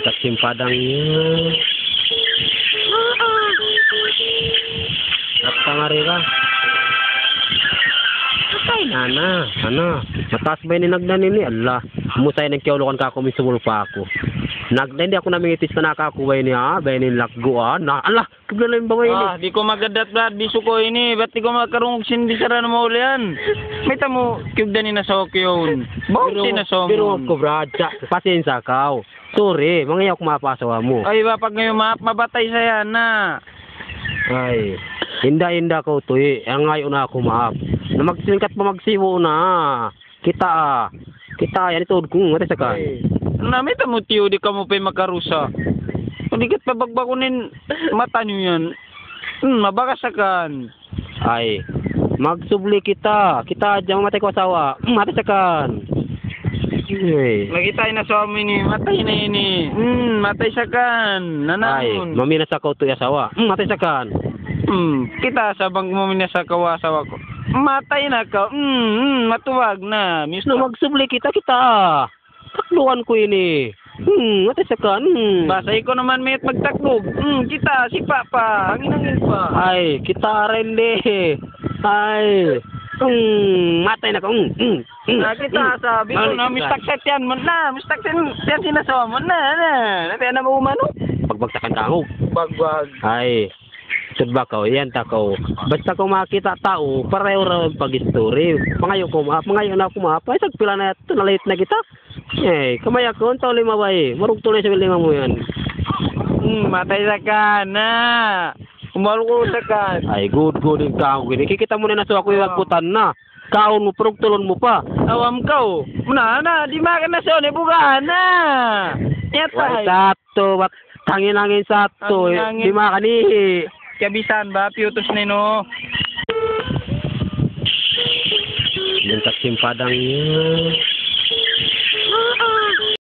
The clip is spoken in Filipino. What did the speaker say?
Bentak simpadangnya. Rakta nga rin ka. Patay na na. Ano? Mataas ba yung ninagdan nini? Allah. Musay ng kiyaulukan ka ako, misumul pa ako. Hindi ako namingitis na nakakuha niya. Bayan yung lakgo na. Allah! Kibla na yung baway ini. Di ko magadat brad. Biso ko ini. Ba't di ko makarungog sindi sara na maulian? May tamo kibda ni nasawak yun. Bawang sinasawak mo. Pero ko brad. Pasensya ka. Sorry. Mga ko mapasawa mo. Ay ba pag ngayon mabatay sa yan na. Ay. Hinda ko to eh. Ang ngayon na ako maap. Na magsingkat pa magsiwo na. Kita yan ito kung mati sa kan. Namit mo tiyo di ka mo pa makarusa. Kung di kat pabagbakunin mata niyo yan. Mabakasakan. Ay. Magsubli kita. Kita aja mamatay ko asawa. Mati sa kan. Ay. Lagi tayo na sa amin ni matay na ini. Matay sakan. Ay. Nanangon. Mamina sa ko to asawa. Mati sa kan. Kita sabang mamina sa kawasawa ko. Matay na ka. Matuwag na. No, magsubli kita. Takluan ko ini. Mati sa kan. Basay ko naman may magtaklog. Kita, si Papa. Angin pa. Ay, kita rin Ay. Matay na ka. Kita sabi ko na mistakset yan mo na. Mistakset yan sinasawa mo na. Nabi na mo umano. Pagbagsakan ka ako. Bagwag. Ay. Sudba ko, yan tako. Basta ko makita tao, pareho rin pag-story. Pangayo na ako mapay, sagpila na ito, nalit na kita. Eh, kamaya ko, ito lima ba eh. Marug tuloy sa bilingan mo yan. Matay sa kan na. Umalo ko sa kan. Ay, good yung kao. Kikita mo na nasa ako yung agputan na. Kaon mo, parang tulon mo pa. Awam ka na, di makan na siya, bugaan na. Why sato, tangin-angin sato, di makanihi. Kabisan ba, piutos nino. Bentak simpadangnya.